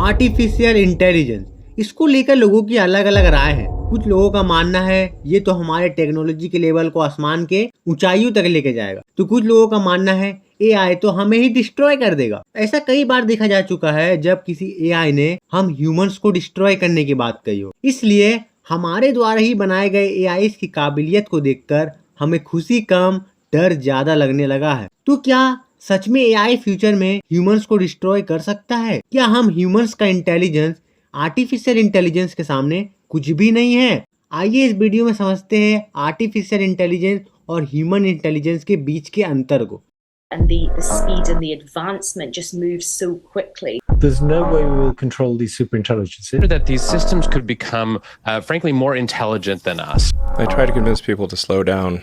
Artificial intelligence, इसको लेकर लोगों की अलग अलग राय है। कुछ लोगों का मानना है ये तो हमारे टेक्नोलॉजी के लेवल को आसमान के ऊंचाइयों तक लेके जाएगा, तो कुछ लोगों का मानना है एआई तो हमें ही डिस्ट्रॉय कर देगा। ऐसा कई बार देखा जा चुका है जब किसी एआई ने हम ह्यूमंस को डिस्ट्रॉय करने की बात कही हो। इसलिए हमारे द्वारा ही बनाए गए एआई की काबिलियत को देखकर हमें खुशी कम, डर ज्यादा लगने लगा है। तो क्या सच में एआई फ्यूचर में ह्यूमंस को डिस्ट्रॉय कर सकता है? क्या हम ह्यूमंस का इंटेलिजेंस आर्टिफिशियल इंटेलिजेंस के सामने कुछ भी नहीं है? आइए इस वीडियो में समझते हैं आर्टिफिशियल इंटेलिजेंस और ह्यूमन इंटेलिजेंस के बीच के अंतर को। And the speed and the advancement just moves so quickly. There's no way we will control these superintelligences. That these systems could become, frankly, more intelligent than us. I try to convince people to slow down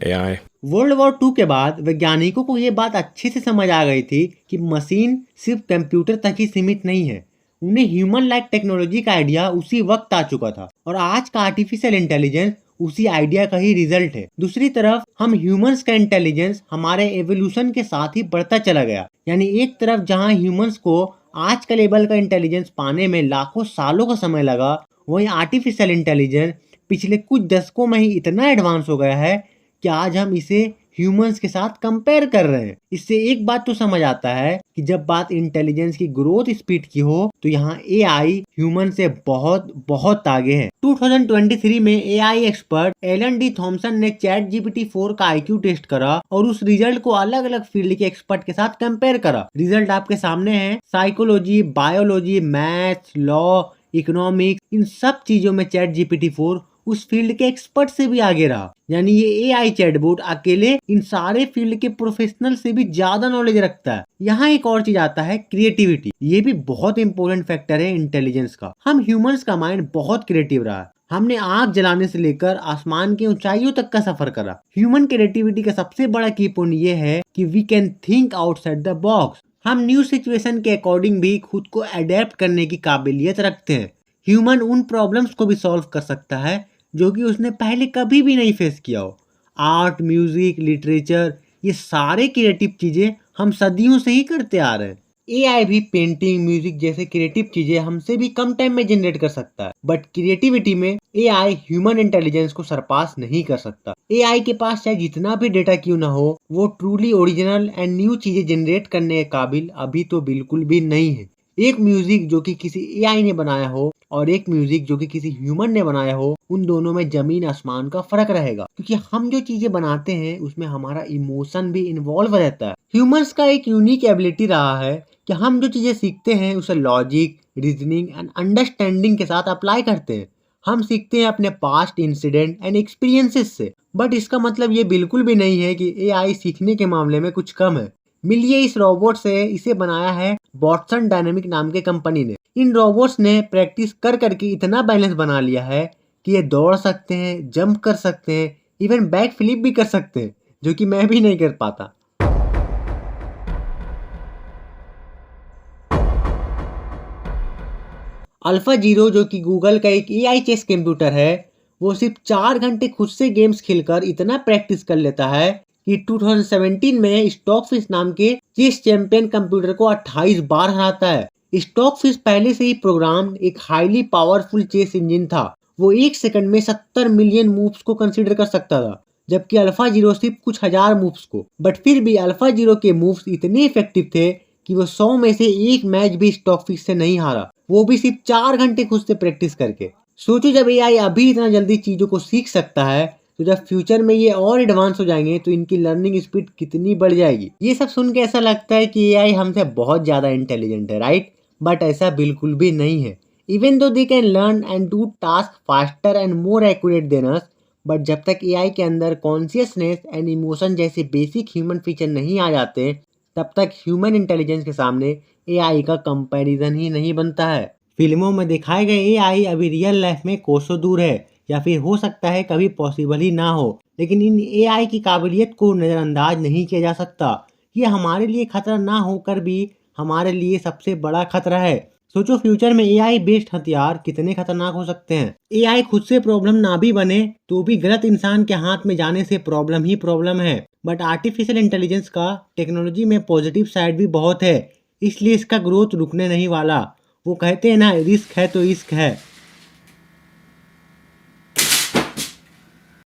AI. World war 2 के बाद वैज्ञानिकों को ये बात अच्छे से समझ आ गई थी कि मशीन सिर्फ कंप्यूटर तक ही सीमित नहीं है। उन्हें ह्यूमन लाइक टेक्नोलॉजी का आइडिया उसी वक्त आ चुका था और आज का आर्टिफिशियल इंटेलिजेंस उसी आइडिया का ही रिजल्ट है। दूसरी तरफ हम ह्यूमंस का इंटेलिजेंस हमारे एवोल्यूशन के साथ ही बढ़ता चला गया। यानी एक तरफ जहां ह्यूमंस को आज का लेवल का इंटेलिजेंस पाने में लाखों सालों का समय लगा, वहीं आर्टिफिशियल इंटेलिजेंस पिछले कुछ दशकों में ही इतना एडवांस हो गया है कि आज हम इसे ह्यूमंस के साथ कंपेयर कर रहे हैं। इससे एक बात तो समझ आता है कि जब बात इंटेलिजेंस की ग्रोथ स्पीड की हो तो यहाँ एआई ह्यूमन से बहुत बहुत आगे है। 2023 में AI expert Alan D Thompson ने चैट जीपीटी 4 का आईक्यू टेस्ट करा और उस रिजल्ट को अलग अलग फील्ड के एक्सपर्ट के साथ कंपेयर करा। रिजल्ट आपके सामने है। Psychology, biology, maths, law, economics, इन सब चीजों में चैट जीपीटी 4 उस फील्ड के एक्सपर्ट से भी आगे रहा। यानी ये एआई चैटबॉट अकेले इन सारे फील्ड के प्रोफेशनल से भी ज्यादा नॉलेज रखता है। यहाँ एक और चीज आता है क्रिएटिविटी। ये भी बहुत इंपॉर्टेंट फैक्टर है इंटेलिजेंस का। हम ह्यूमंस का माइंड बहुत क्रिएटिव रहा है। हमने आग जलाने से लेकर आसमान की ऊंचाइयों तक का सफर करा। ह्यूमन क्रिएटिविटी का सबसे बड़ा की पॉइंट ये है कि we can think outside the box. हम न्यू सिचुएशन के अकॉर्डिंग भी खुद को अडेप्ट करने की काबिलियत रखते हैं। ह्यूमन उन प्रॉब्लम्स को भी सॉल्व कर सकता है जो कि उसने पहले कभी भी नहीं फेस किया हो। आर्ट, म्यूजिक, लिटरेचर, ये सारे क्रिएटिव चीजें हम सदियों से ही करते आ रहे हैं। एआई भी पेंटिंग, म्यूजिक जैसे क्रिएटिव चीजें हमसे भी कम टाइम में जनरेट कर सकता है, बट क्रिएटिविटी में एआई ह्यूमन इंटेलिजेंस को सरपास नहीं कर सकता। एआई के पास चाहे जितना भी डेटा क्यों ना हो, वो ट्रूली ओरिजिनल एंड न्यू चीजें जनरेट करने के काबिल अभी तो बिल्कुल भी नहीं है। एक म्यूजिक जो कि किसी एआई ने बनाया हो और एक म्यूजिक जो कि किसी ह्यूमन ने बनाया हो, उन दोनों में जमीन आसमान का फर्क रहेगा, क्योंकि हम जो चीजें बनाते हैं उसमें हमारा इमोशन भी इन्वॉल्व रहता है। ह्यूमंस का एक यूनिक एबिलिटी रहा है कि हम जो चीजें सीखते हैं उसे लॉजिक, रीजनिंग एंड अंडरस्टैंडिंग के साथ अप्लाई करते हैं। हम सीखते हैं अपने पास्ट इंसिडेंट एंड एक्सपीरियंसेस से, बट इसका मतलब ये बिल्कुल भी नहीं है कि एआई सीखने के मामले में कुछ कम है। मिलिए इस रोबोट से। इसे बनाया है वाटसन डायनेमिक नाम के कंपनी ने। इन रोबोट्स ने प्रैक्टिस कर करके इतना बैलेंस बना लिया है कि ये दौड़ सकते हैं, जंप कर सकते हैं, इवन बैक फ्लिप भी कर सकते हैं, जो कि मैं भी नहीं कर पाता। अल्फा जीरो जो कि गूगल का एक एआई चेस कंप्यूटर है, वो सिर्फ 4 घंटे खुद से गेम्स खेलकर इतना प्रैक्टिस कर लेता है कि 2017 में स्टॉकफिश नाम के चेस चैंपियन कंप्यूटर को 28 बार हराता है। स्टॉकफिश पहले से ही प्रोग्राम एक हाईली पावरफुल चेस इंजन था। वो 1 सेकंड में 70 मिलियन मूव्स को कंसीडर कर सकता था, जबकि अल्फा जीरो सिर्फ कुछ हजार मूव्स को। बट फिर भी अल्फा जीरो के मूव्स इतने इफेक्टिव थे कि वो 100 में से 1 मैच भी स्टॉकफिश से नहीं हारा, वो भी सिर्फ 4 घंटे खुद से प्रैक्टिस करके। सोचो जब एआई अभी इतना जल्दी चीजों को सीख सकता है, तो जब फ्यूचर में ये और एडवांस हो जाएंगे तो इनकी लर्निंग स्पीड कितनी बढ़ जाएगी। ये सब सुन के ऐसा लगता है कि एआई हमसे बहुत ज्यादा इंटेलिजेंट है, राइट? बट ऐसा बिल्कुल भी नहीं है। Even though they can learn and do task faster and more accurate than us, but जब तक एआई के अंदर कॉन्शियसनेस एंड इमोशन जैसे बेसिक ह्यूमन फीचर नहीं आ जाते, तब तक ह्यूमन इंटेलिजेंस के सामने एआई का कंपैरिजन ही नहीं बनता है। फिल्मों में दिखाए गए एआई अभी रियल लाइफ में कोसों दूर है, या फिर हो सकता है कभी पॉसिबल ही ना हो, लेकिन इन एआई की काबिलियत को नज़रअंदाज नहीं किया जा सकता। ये हमारे लिए खतरा ना होकर भी हमारे लिए सबसे बड़ा खतरा है। सोचो फ्यूचर में एआई बेस्ड हथियार कितने खतरनाक हो सकते हैं। एआई खुद से प्रॉब्लम ना भी बने तो भी गलत इंसान के हाथ में जाने से प्रॉब्लम ही प्रॉब्लम है। बट आर्टिफिशियल इंटेलिजेंस का टेक्नोलॉजी में पॉजिटिव साइड भी बहुत है। इसलिए इसका ग्रोथ रुकने नहीं वाला। वो कहते हैं ना, रिस्क है तो इश्क है।